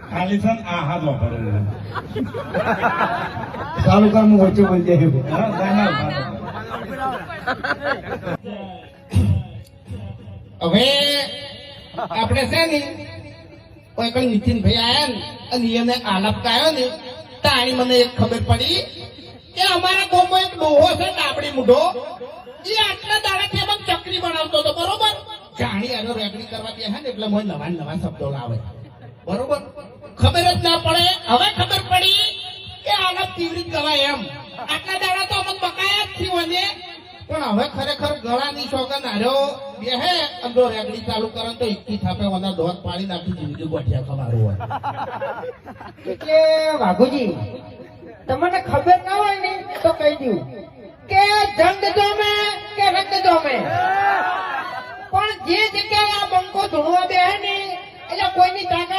ખાલી છે આ હાથ વાપરે ચાલુ કામ વચ્ચે બોલી જાય હવે આપણે છે ને કોઈ કઈ નીતિનભાઈ આયા ને અને એને આલાપ કાયો ને તાણી મને એક ખબર પડી કે અમારા ગામમાં એક ડોહો છે ડાબડી મૂઢો એ આટલા દાડાથી એમાં ચકરી બનાવતો હતો બરોબર જાણી આનો રેકડી કરવા દે ને એટલે મને નવા નવા શબ્દો લાવે બરોબર ખબર જ ના પડે હવે ખબર પડી કે આલાપ કેવી રીતે ગવાય એમ આટલા દાડા તો અમુક બકાયા જ થી વને પણ હવે ખરેખર ગળાની સોગન હાર્યો બે હે અંદરો રેકડી ચાલુ કરે તો ઇક્કી થાપે વના દોત પાડી નાખી જિંદગી ગોઠિયા ખમારું હોય એટલે વાઘુજી તમને ખબર ના હોય ને તો કહી દઉં કે જંગ જોમે કે રંગ જોમે પણ જે જગ્યાએ આ બંકો ધૂણવા બે ને એટલે કોઈની તાકાત